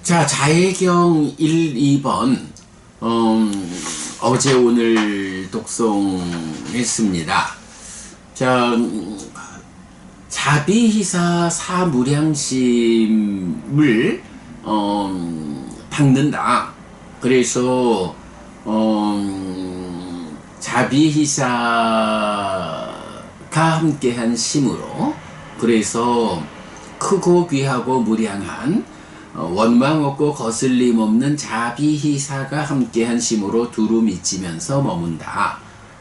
자, 자해경 1, 2번 어제 오늘 독송했습니다. 자, 자비희사 사무량심을 닦는다. 그래서 자비희사가 함께한 심으로, 그래서 크고 귀하고 무량한 원망 없고 거슬림 없는 자비희사가 함께한 심으로 두루 미치면서 머문다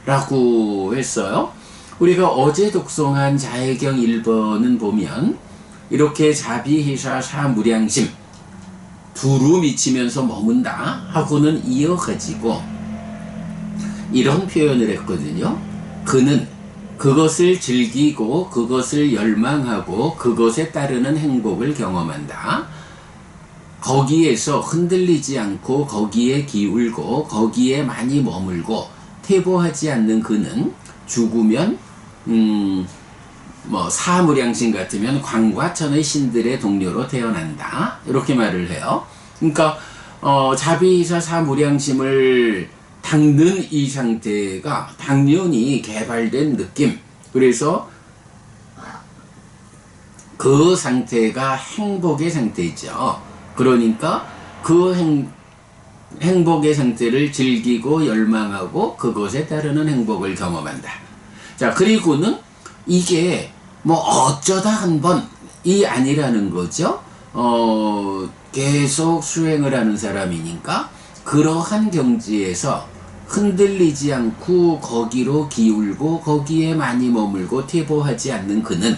라고 했어요. 우리가 어제 독송한 자해경 1번은 보면 이렇게 자비희사 사무량심 두루 미치면서 머문다 하고는 이어가지고 이런 표현을 했거든요. 그는 그것을 즐기고 그것을 열망하고 그것에 따르는 행복을 경험한다. 거기에서 흔들리지 않고 거기에 기울고 거기에 많이 머물고 퇴보하지 않는 그는 죽으면 사무량신 같으면 광과천의 신들의 동료로 태어난다. 이렇게 말을 해요. 그러니까 자비희사 사무량심을 닦는 이 상태가 당연히 개발된 느낌, 그래서 그 상태가 행복의 상태이죠. 그러니까 그 행복의 상태를 즐기고 열망하고 그것에 따르는 행복을 경험한다. 자, 그리고는 이게 어쩌다 한 번이 아니라는 거죠. 계속 수행을 하는 사람이니까 그러한 경지에서 흔들리지 않고 거기로 기울고 거기에 많이 머물고 퇴보하지 않는 그는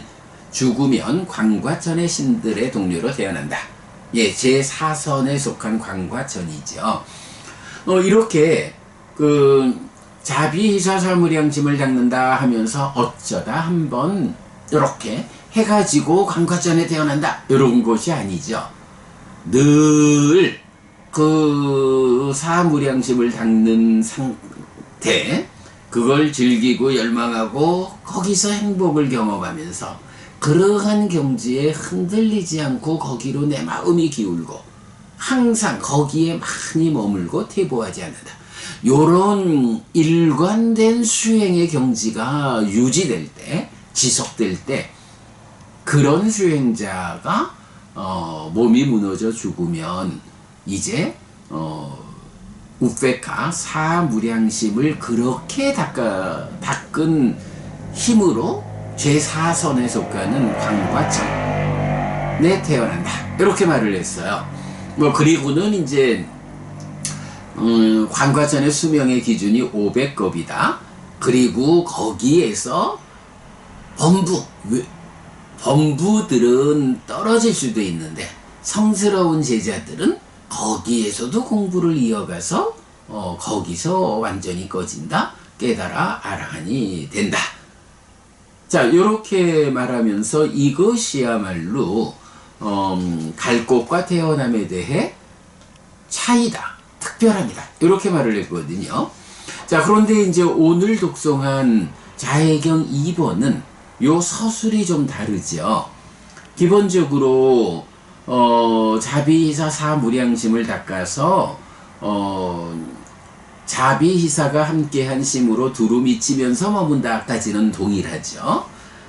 죽으면 광과천의 신들의 동료로 태어난다. 예, 제4선에 속한 광과천이죠. 이렇게 자비희사 사무량심을 닦는다 하면서 어쩌다 한번 이렇게 해가지고 광과천에 태어난다 이런 것이 아니죠. 늘 그 사무량심을 닦는 상태, 그걸 즐기고 열망하고 거기서 행복을 경험하면서 그러한 경지에 흔들리지 않고 거기로 내 마음이 기울고 항상 거기에 많이 머물고 퇴보하지 않는다. 요런 일관된 수행의 경지가 유지될 때, 지속될 때, 그런 수행자가 몸이 무너져 죽으면 이제 우페카 사무량심을 그렇게 닦은 힘으로 제4선에 속하는 광과천에 태어난다. 이렇게 말을 했어요. 그리고는 이제 광과천의 수명의 기준이 500겁이다. 그리고 거기에서 범부들은 떨어질 수도 있는데 성스러운 제자들은 거기에서도 공부를 이어가서 거기서 완전히 꺼진다. 깨달아 아라한이 된다. 자, 이렇게 말하면서 이것이야말로 갈 곳과 태어남에 대해 차이다. 특별합니다. 이렇게 말을 했거든요. 자, 그런데 이제 오늘 독송한 자해경 2번은 요 서술이 좀 다르죠. 기본적으로 자비희사 사무량심을 닦아서 자비희사가 함께한 심으로 두루 미치면서 머문다까지는 동일하죠.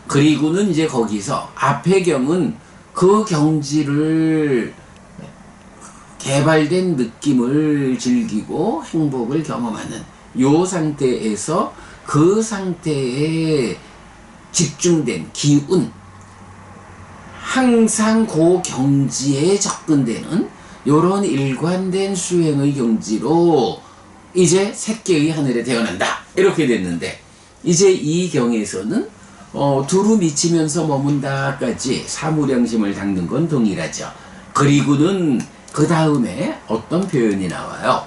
그리고는 이제 거기서 앞의 경은 그 경지를 개발된 느낌을 즐기고 행복을 경험하는 요 상태에서 그 상태에 집중된 기운, 항상 그 경지에 접근되는 요런 일관된 수행의 경지로 이제 새끼의 하늘에 태어난다. 이렇게 됐는데 이제 이 경에서는 두루 미치면서 머문다까지 사무량심을 닦는 건 동일하죠. 그리고는 그 다음에 어떤 표현이 나와요?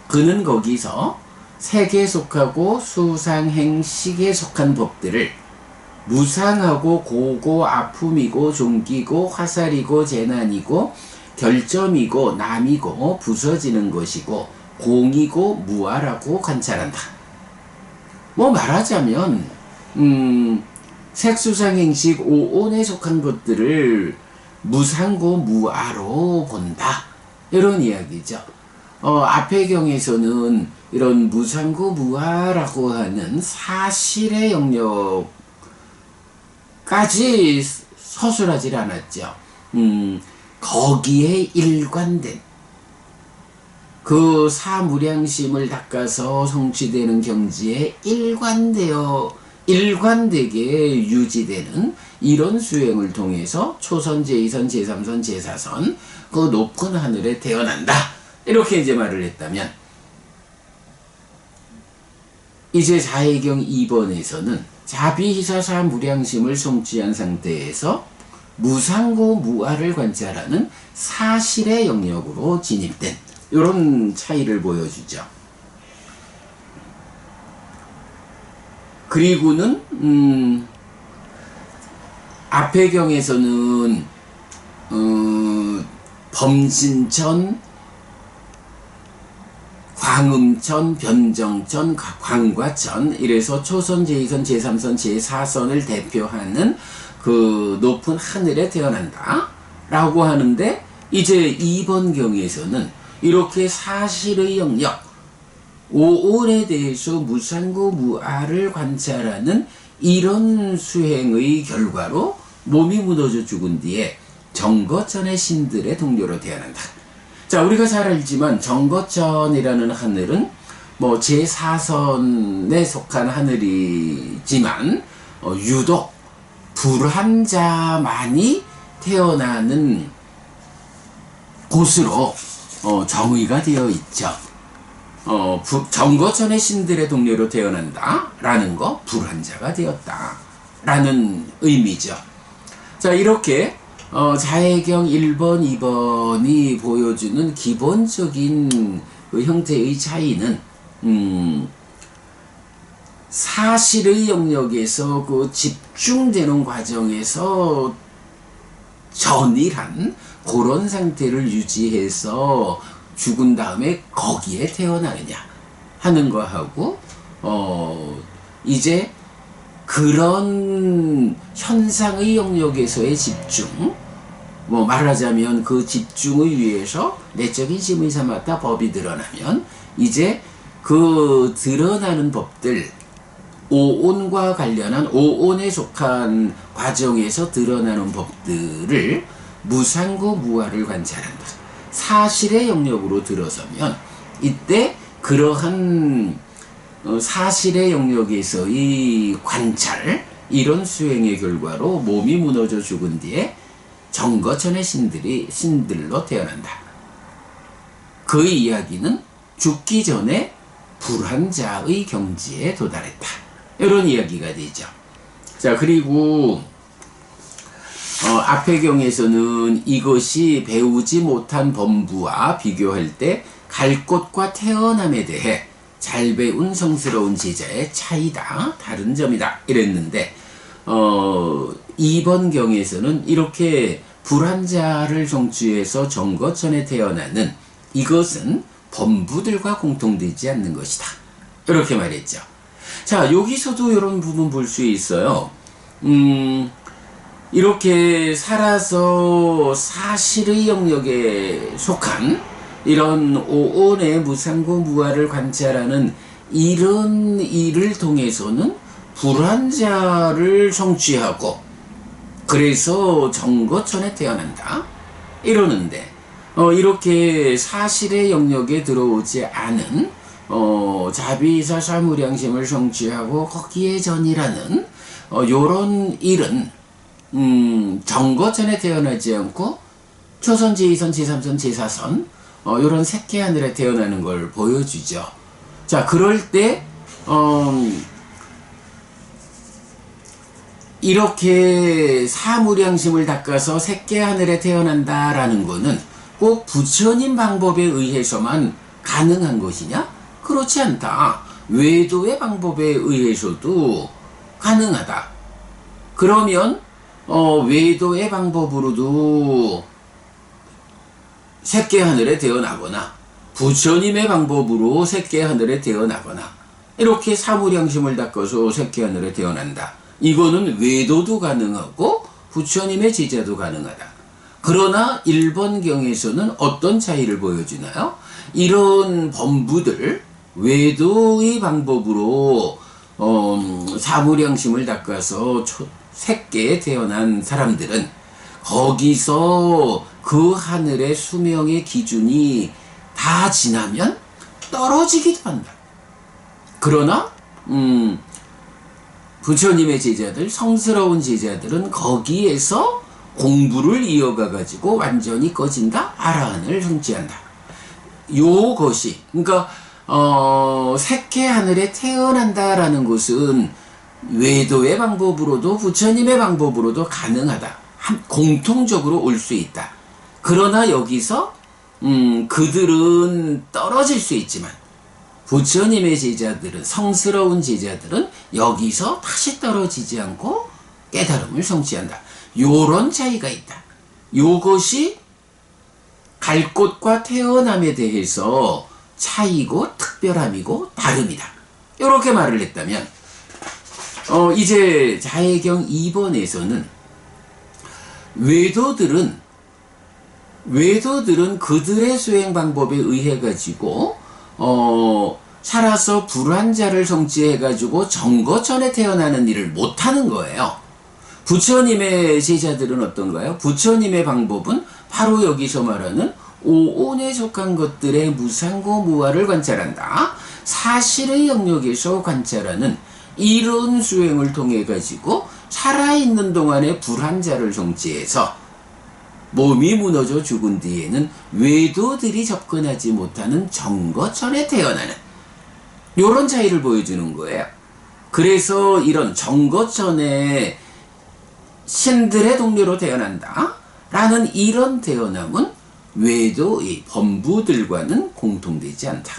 그는 거기서 색에 속하고 수상행 식에 속한 법들을 무상하고 고고 아픔이고 종기고 화살이고 재난이고 결점이고 남이고 부서지는 것이고 공이고 무아라고 관찰한다. 말하자면 색수상행식 오온에 속한 것들을 무상고 무아로 본다. 이런 이야기죠. 앞의 경에서는 이런 무상고 무아라고 하는 사실의 영역까지 서술하지 않았죠. 거기에 일관된 그 사무량심을 닦아서 성취되는 경지에 일관되게 유지되는 이런 수행을 통해서 초선, 제2선, 제3선, 제4선 그 높은 하늘에 태어난다. 이렇게 이제 말을 했다면, 이제 자해경 2번에서는 자비희사사 무량심을 성취한 상태에서 무상고 무아를 관찰하는 사실의 영역으로 진입된 이런 차이를 보여주죠. 그리고는 앞의 경에서는 범진천, 광음천, 변정천, 광과천 이래서 초선, 제2선, 제3선, 제4선을 대표하는 그 높은 하늘에 태어난다 라고 하는데, 이제 2번 경에서는 이렇게 사실의 영역 오온에 대해서 무상고 무아를 관찰하는 이런 수행의 결과로 몸이 무너져 죽은 뒤에 정거천의 신들의 동료로 태어난다. 자, 우리가 잘 알지만 정거천이라는 하늘은 뭐 제4선에 속한 하늘이지만 유독 불한 자만이 태어나는 곳으로 정의가 되어 있죠. 정거천의 신들의 동료로 태어난다 라는 거, 불한 자가 되었다 라는 의미죠. 자, 이렇게 자해경 1번, 2번이 보여주는 기본적인 그 형태의 차이는 사실의 영역에서 그 집중되는 과정에서 전일한 그런 상태를 유지해서 죽은 다음에 거기에 태어나느냐 하는 거하고, 이제 그런 현상의 영역에서의 집중, 뭐 말하자면 그 집중을 위해서 내적인 심의 삼았다 법이 드러나면, 이제 그 드러나는 법들, 오온과 관련한 오온에 속한 과정에서 드러나는 법들을 무상고 무아를 관찰한다. 사실의 영역으로 들어서면 이때 그러한 사실의 영역에서의 관찰, 이런 수행의 결과로 몸이 무너져 죽은 뒤에 정거천의 신들로 태어난다. 그 이야기는 죽기 전에 불한자의 경지에 도달했다. 이런 이야기가 되죠. 자, 그리고 앞의 경에서는 이것이 배우지 못한 범부와 비교할 때 갈 곳과 태어남에 대해 잘 배운 성스러운 제자의 차이다, 다른 점이다 이랬는데, 2번 경에서는 이렇게 불한자를 성취해서 정거천에 태어나는 이것은 범부들과 공통되지 않는 것이다, 이렇게 말했죠. 자, 여기서도 이런 부분 볼 수 있어요. 이렇게 살아서 사실의 영역에 속한 이런 오온의 무상고 무아를 관찰하는 이런 일을 통해서는 불한자를 성취하고 그래서 정거천에 태어난다 이러는데, 이렇게 사실의 영역에 들어오지 않은 자비사 사무량심을 성취하고 거기에 전이라는 요런 일은 정거천에 태어나지 않고 초선, 제2선, 제3선, 제4선 요런 색계 하늘에 태어나는 걸 보여주죠. 자, 그럴 때 이렇게 사무량심을 닦아서 색계 하늘에 태어난다라는 거는 꼭 부처님 방법에 의해서만 가능한 것이냐? 그렇지 않다. 외도의 방법에 의해서도 가능하다. 그러면 외도의 방법으로도 색계 하늘에 태어나거나 부처님의 방법으로 색계 하늘에 태어나거나 이렇게 사무량심을 닦아서 색계 하늘에 태어난다. 이거는 외도도 가능하고 부처님의 제자도 가능하다. 그러나 1번경에서는 어떤 차이를 보여주나요? 이런 범부들, 외도의 방법으로 사물양심을 닦아서 새끼에 태어난 사람들은 거기서 그 하늘의 수명의 기준이 다 지나면 떨어지기도 한다. 그러나 부처님의 제자들, 성스러운 제자들은 거기에서 공부를 이어가 가지고 완전히 꺼진다, 아라한을 성취한다. 요것이 그러니까 색계 하늘에 태어난다라는 것은 외도의 방법으로도 부처님의 방법으로도 가능하다. 공통적으로 올 수 있다. 그러나 여기서 그들은 떨어질 수 있지만 부처님의 제자들은, 성스러운 제자들은 여기서 다시 떨어지지 않고 깨달음을 성취한다. 요런 차이가 있다. 요것이 갈 곳과 태어남에 대해서 차이고 특별함이고 다름이다. 이렇게 말을 했다면 이제 자해경 2번에서는 외도들은 그들의 수행 방법에 의해 가지고 살아서 불환자를 성취해 가지고 정거천에 태어나는 일을 못하는 거예요. 부처님의 제자들은 어떤가요? 부처님의 방법은 바로 여기서 말하는 오온에 속한 것들의 무상고 무아를 관찰한다. 사실의 영역에서 관찰하는 이런 수행을 통해 가지고 살아있는 동안에 불환자를 성취해서 몸이 무너져 죽은 뒤에는 외도들이 접근하지 못하는 정거천에 태어나는 이런 차이를 보여주는 거예요. 그래서 이런 정거천에 신들의 동료로 태어난다 라는 이런 태어남은 외도의 범부들과는 공통되지 않다.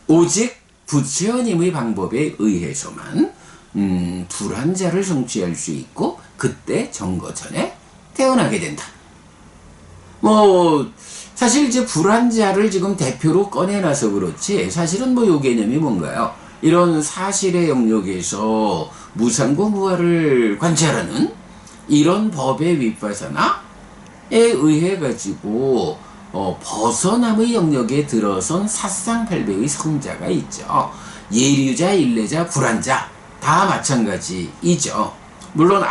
오직 부처님의 방법에 의해서만 불환자를 성취할 수 있고 그때 정거천에 태어나게 된다. 사실 이제 불환자를 지금 대표로 꺼내놔서 그렇지 사실은 요 개념이 뭔가요? 이런 사실의 영역에서 무상고 무아를 관찰하는 이런 법의 윗바사나에 의해 가지고 벗어남의 영역에 들어선 사상팔배의 성자가 있죠. 예류자, 일례자, 불환자 다 마찬가지이죠. 물론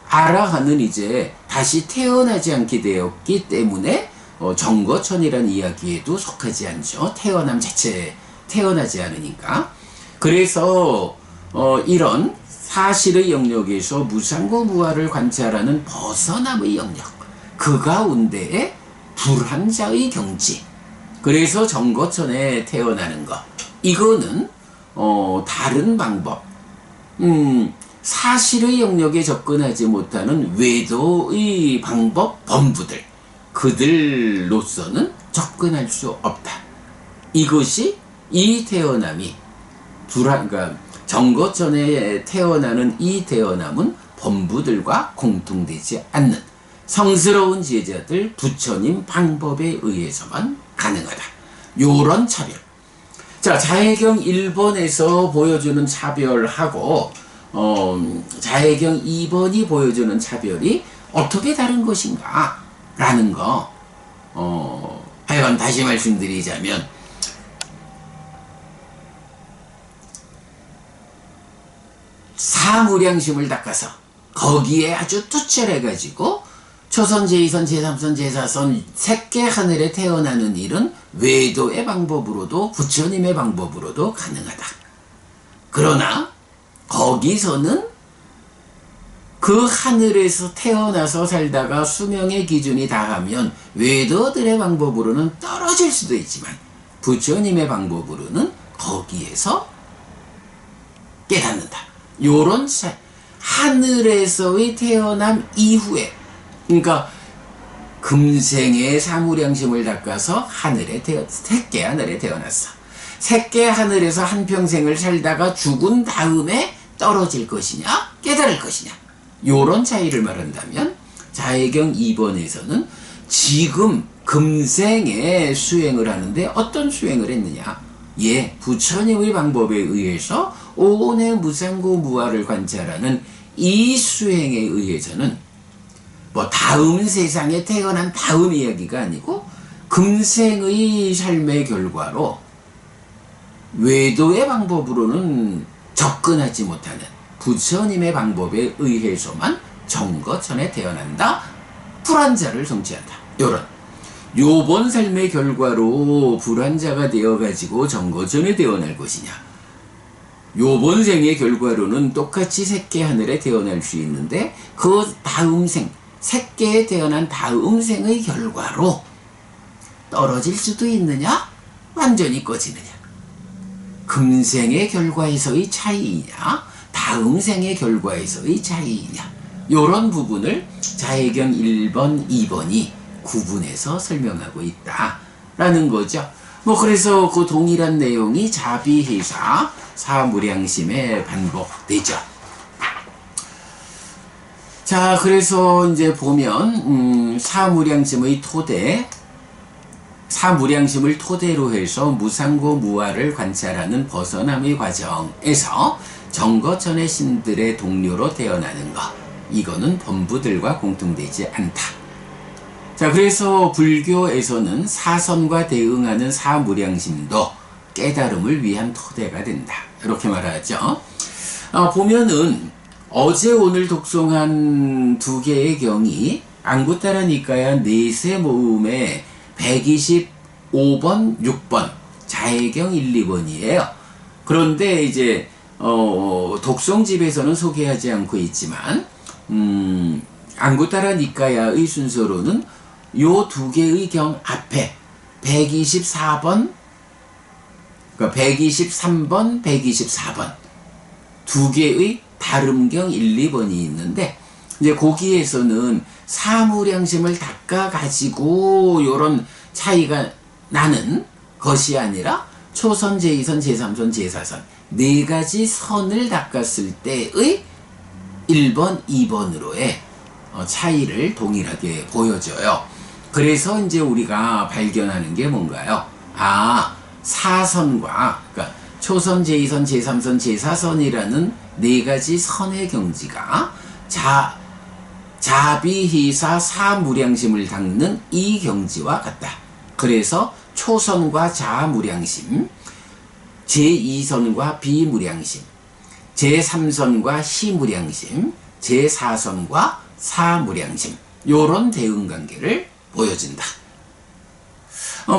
아라한은 이제 다시 태어나지 않게 되었기 때문에 정거천이라는 이야기에도 속하지 않죠. 태어남 자체 태어나지 않으니까. 그래서 이런 사실의 영역에서 무상고 무아를 관찰하는 벗어남의 영역, 그 가운데에 불환자의 경지, 그래서 정거천에 태어나는 것, 이거는 다른 방법, 사실의 영역에 접근하지 못하는 외도의 방법, 범부들, 그들로서는 접근할 수 없다. 이것이 이 태어남이 그러니까 정거천에 태어나는 이 태어남은 범부들과 공통되지 않는 성스러운 제자들 부처님 방법에 의해서만 가능하다. 요런 차별. 자, 자해경 1번에서 보여주는 차별하고 자해경 2번이 보여주는 차별이 어떻게 다른 것인가 라는 거 하여간 다시 말씀드리자면 사무량심을 닦아서 거기에 아주 투철해가지고 초선, 제2선, 제3선, 제4선 새끼 하늘에 태어나는 일은 외도의 방법으로도 부처님의 방법으로도 가능하다. 그러나 거기서는 그 하늘에서 태어나서 살다가 수명의 기준이 다하면 외도들의 방법으로는 떨어질 수도 있지만 부처님의 방법으로는 거기에서 깨닫는다. 요런 하늘에서의 태어남 이후에, 그러니까 금생의 사무량심을 닦아서 새끼 하늘에 태어났어. 새끼 하늘에서 한평생을 살다가 죽은 다음에 떨어질 것이냐 깨달을 것이냐, 요런 차이를 말한다면 자해경 2번에서는 지금 금생에 수행을 하는데 어떤 수행을 했느냐, 부처님의 방법에 의해서 오온의 무상고 무아를 관찰하는 이 수행에 의해서는 뭐 다음 세상에 태어난 다음 이야기가 아니고 금생의 삶의 결과로 외도의 방법으로는 접근하지 못하는 부처님의 방법에 의해서만 정거천에 태어난다. 불환자를 성취한다. 요번 삶의 결과로 불환자가 되어가지고 정거천에 태어날 것이냐. 요번 생의 결과로는 똑같이 새끼 하늘에 태어날 수 있는데 그 다음 생, 새끼에 태어난 다음 생의 결과로 떨어질 수도 있느냐? 완전히 꺼지느냐? 금생의 결과에서의 차이이냐? 다음 생의 결과에서의 차이이냐? 요런 부분을 자해경 1번, 2번이 구분해서 설명하고 있다라는 거죠. 뭐 그래서 그 동일한 내용이 자비해사 사무량심에 반복되죠. 자, 그래서 이제 보면 사무량심의 토대, 사무량심을 토대로 해서 무상고 무아를 관찰하는 벗어남의 과정에서 정거천의 신들의 동료로 태어나는 것, 이거는 범부들과 공통되지 않다. 자, 그래서 불교에서는 사선과 대응하는 사무량심도 깨달음을 위한 토대가 된다. 이렇게 말하죠. 보면은 어제 오늘 독송한 두 개의 경이 앙구타라 니까야 네세 모음의 125번, 6번 자해경 1, 2번이에요. 그런데 이제 독송집에서는 소개하지 않고 있지만 앙구타라 니까야의 순서로는 요 두 개의 경 앞에 124번, 그러니까 123번, 124번 두 개의 다름경 1, 2번이 있는데 이제 거기에서는 사무량심을 닦아가지고 요런 차이가 나는 것이 아니라 초선, 제2선, 제3선, 제4선 네 가지 선을 닦았을 때의 1번, 2번으로의 차이를 동일하게 보여줘요. 그래서 이제 우리가 발견하는 게 뭔가요? 사선과, 그러니까 초선, 제2선, 제3선, 제4선이라는 네 가지 선의 경지가 자비희사 사무량심을 닦는 이 경지와 같다. 그래서 초선과 자무량심, 제2선과 비무량심, 제3선과 시무량심, 제4선과 사무량심 요런 대응관계를 보여준다.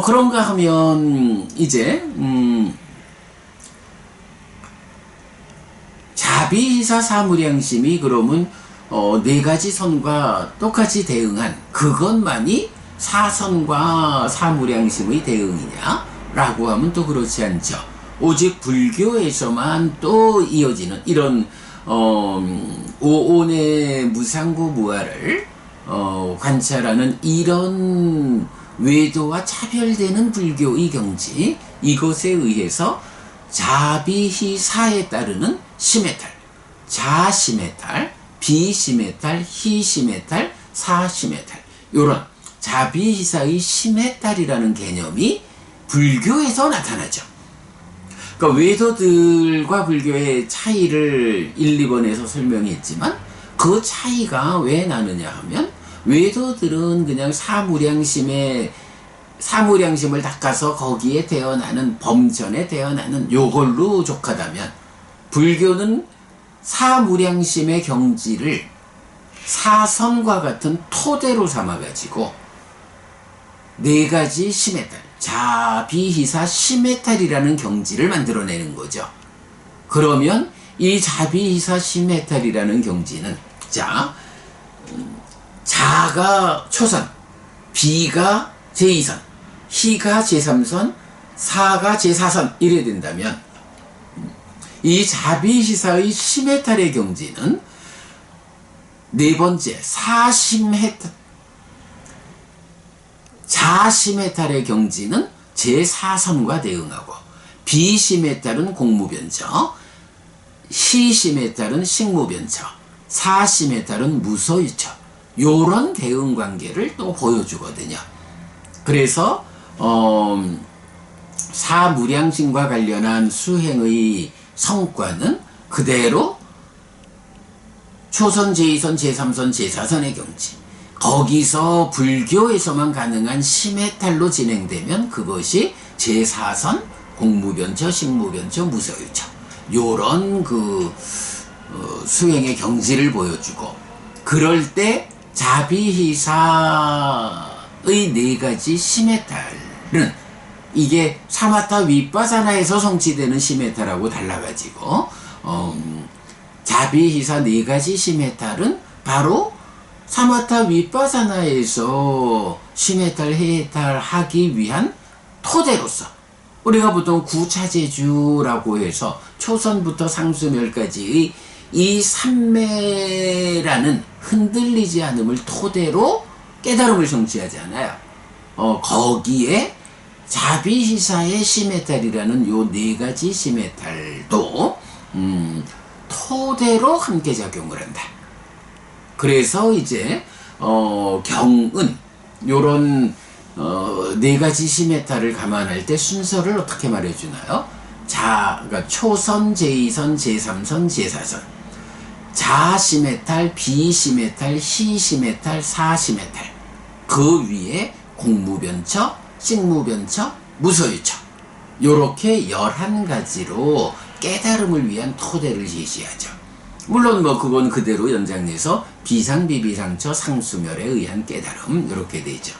그런가 하면 이제 자비희사 사무량심이 그러면 네 가지 선과 똑같이 대응한 그것만이 사선과 사무량심의 대응이냐? 라고 하면 또 그렇지 않죠. 오직 불교에서만 또 이어지는 이런 오온의 무상고 무아를 관찰하는 이런 외도와 차별되는 불교의 경지, 이것에 의해서 자비희사에 따르는 심해탈, 자심해탈, 비심해탈, 희심해탈, 사심해탈 요런 자비희사의 심해탈이라는 개념이 불교에서 나타나죠. 그러니까 외도들과 불교의 차이를 1, 2번에서 설명했지만 그 차이가 왜 나느냐 하면 외도들은 그냥 사무량심을 닦아서 거기에 태어나는 범전에 태어나는 요걸로 족하다면 불교는 사무량심의 경지를 사선과 같은 토대로 삼아가지고 네 가지 심해탈, 자비희사 심해탈이라는 경지를 만들어내는 거죠. 그러면 이 자비희사 심해탈이라는 경지는 자가 초선, 비가 제2선, 희가 제3선, 사가 제4선 이래 된다면 이 자비희사의 심해탈의 경지는 네 번째 사심해탈, 자심해탈의 경지는 제4선과 대응하고 비심해탈은 공무변처, 시심해탈은 식무변처, 사심해탈은 무소유처 요런 대응관계를 또 보여주거든요. 그래서 사무량심과 관련한 수행의 성과는 그대로 초선, 제2선, 제3선, 제4선의 경지, 거기서 불교에서만 가능한 심해탈로 진행되면 그것이 제4선 공무변처, 식무변처, 무서유처 요런 수행의 경지를 보여주고, 그럴 때 자비희사의 네 가지 심해탈은 이게 사마타 윗바사나에서 성취되는 심해탈하고 달라가지고 자비희사 네 가지 심해탈은 바로 사마타 윗바사나에서 심해탈 해탈하기 위한 토대로서, 우리가 보통 구차제주라고 해서 초선부터 상수멸까지의 이 삼매라는 흔들리지 않음을 토대로 깨달음을 성취하잖아요. 거기에 자비희사의 심해탈이라는 요 네 가지 심해탈도 토대로 함께 작용을 한다. 그래서 이제 경은 요런 네 가지 심해탈을 감안할 때 순서를 어떻게 말해주나요? 그러니까 초선, 제2선, 제3선, 제4선. 자심해탈, 비심해탈, 희심해탈, 사심해탈. 그 위에 공무변처, 식무변처, 무소유처. 요렇게 11가지로 깨달음을 위한 토대를 제시하죠. 물론 그건 그대로 연장해서 비상비비상처 상수멸에 의한 깨달음 이렇게 되죠.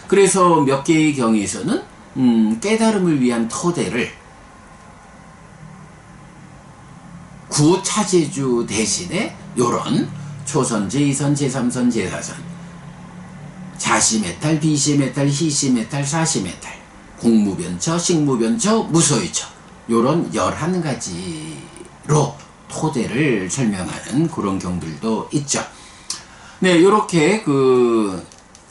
그래서 몇 개의 경에서는 깨달음을 위한 토대를 구차제주 대신에 요런 초선, 제2선, 제3선, 제4선, 자심해탈, 비심해탈, 희심해탈, 사심해탈, 공무변처, 식무변처, 무소유처 요런 11가지로 토대를 설명하는 그런 경들도 있죠. 네, 요렇게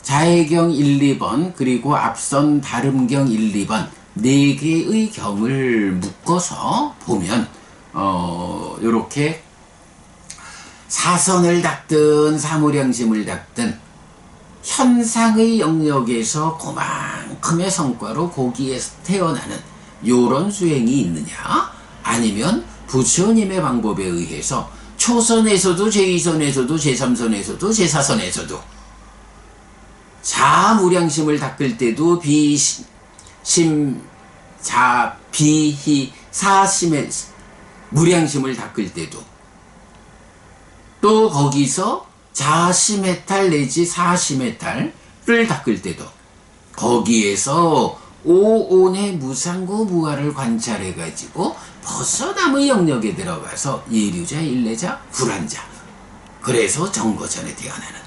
자해경 1, 2번 그리고 앞선 다름경 1, 2번 4개의 경을 묶어서 보면 요렇게 사선을 닦든 사무량심을 닦든 현상의 영역에서 그만큼의 성과로 거기에서 태어나는 요런 수행이 있느냐, 아니면 부처님의 방법에 의해서 초선에서도 제2선에서도 제3선에서도 제4선에서도 자무량심을 닦을 때도 비희 사심의 무량심을 닦을 때도, 또 거기서 자심해탈 내지 사심해탈을 닦을 때도 거기에서 오온의 무상고 무아를 관찰해가지고 벗어남의 영역에 들어가서 예류자, 일례자, 불환자, 그래서 정거전에 태어나는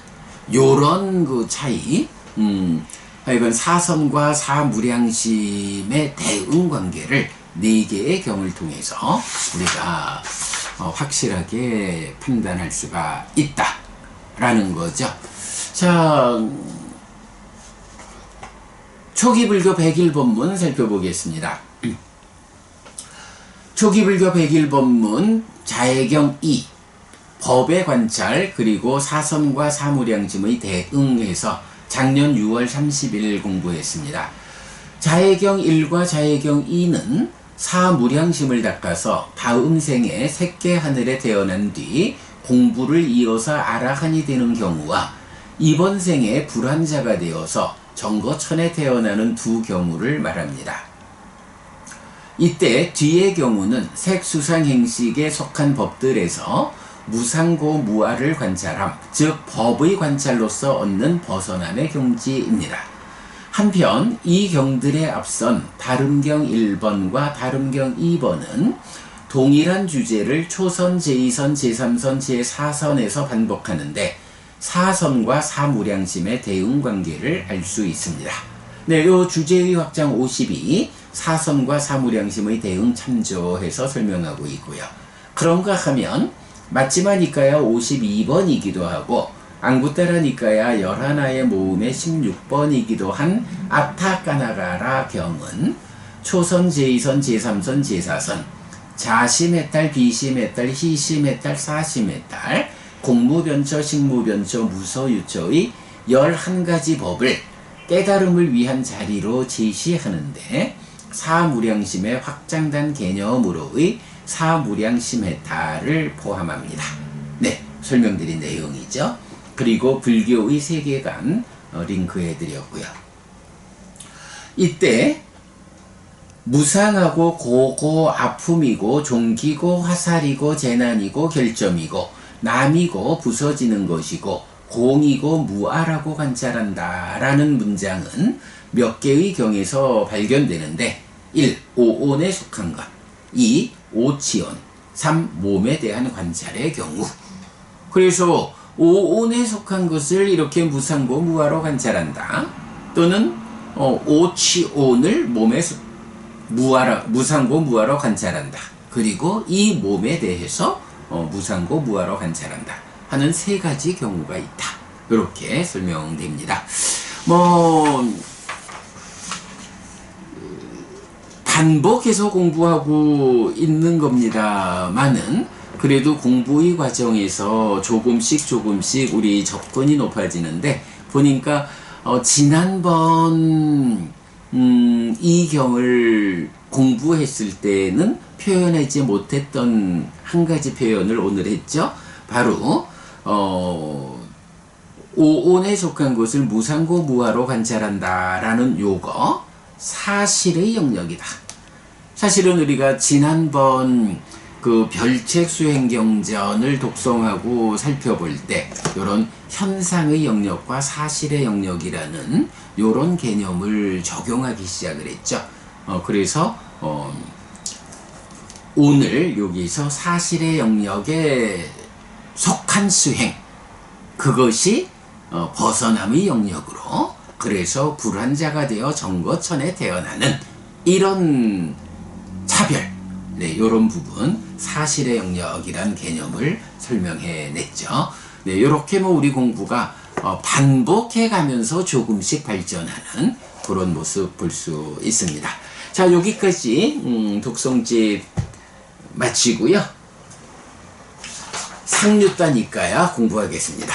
요런 차이, 하여간 사선과 사무량심의 대응 관계를 4개의 경을 통해서 우리가 확실하게 판단할 수가 있다라는 거죠. 자, 초기불교 101법문 살펴보겠습니다. 초기불교 101법문 자해경 2 법의 관찰 그리고 사선과 사무량심의 대응에서 작년 6월 30일 공부했습니다. 자해경 1과 자해경 2는 사무량심을 닦아서 다음 생에 색계 하늘에 태어난 뒤 공부를 이어서 아라한이 되는 경우와 이번 생에 불환자가 되어서 정거천에 태어나는 두 경우를 말합니다. 이때 뒤의 경우는 색수상행식에 속한 법들에서 무상고 무아를 관찰함, 즉 법의 관찰로서 얻는 벗어남의 경지입니다. 한편 이 경들에 앞선 다름경 1번과 다름경 2번은 동일한 주제를 초선, 제2선, 제3선, 제4선에서 반복하는데 사선과 사무량심의 대응 관계를 알 수 있습니다. 네, 요 주제의 확장 52 사선과 사무량심의 대응 참조해서 설명하고 있고요. 그런가 하면 마치마 니까야 52번이기도 하고 앙구따라 니까야 11의 모음의 16번이기도 한 아타까나가라 경은 초선, 제2선, 제3선, 제4선, 자심해탈, 비심해탈, 희심해탈, 사심해탈, 공무변처, 식무변처, 무서유처의 11가지 법을 깨달음을 위한 자리로 제시하는데 사무량심의 확장된 개념으로의 사무량심해탈을 포함합니다. 네, 설명드린 내용이죠. 그리고 불교의 세계관 링크해드렸고요. 이때 무상하고 고고 아픔이고 종기고 화살이고 재난이고 결점이고 남이고 부서지는 것이고 공이고 무아라고 관찰한다 라는 문장은 몇 개의 경에서 발견되는데 1. 오온에 속한 것, 2. 오치온, 3. 몸에 대한 관찰의 경우. 그래서 오온에 속한 것을 이렇게 무상고 무아로 관찰한다, 또는 오치온을 몸에 무상고 무아로 관찰한다, 그리고 이 몸에 대해서 무상고 무아로 관찰한다 하는 세 가지 경우가 있다, 이렇게 설명됩니다. 반복해서 공부하고 있는 겁니다만은 그래도 공부의 과정에서 조금씩 우리 접근이 높아지는데, 보니까 지난번 이 경을 공부했을 때는 표현하지 못했던 한 가지 표현을 오늘 했죠. 바로 오온에 속한 것을 무상고 무아로 관찰한다 라는 요거, 사실의 영역이다. 사실은 우리가 지난번 그 별책 수행경전을 독송하고 살펴볼 때 이런 현상의 영역과 사실의 영역이라는 이런 개념을 적용하기 시작을 했죠. 그래서 오늘 여기서 사실의 영역에 속한 수행, 그것이 벗어남의 영역으로, 그래서 불환자가 되어 정거천에 태어나는 이런 차별, 이런 부분, 사실의 영역이란 개념을 설명해 냈죠. 이렇게 우리 공부가 반복해 가면서 조금씩 발전하는 그런 모습 볼 수 있습니다. 자, 여기까지 독성집 마치고요. 상류단 이과야 공부하겠습니다.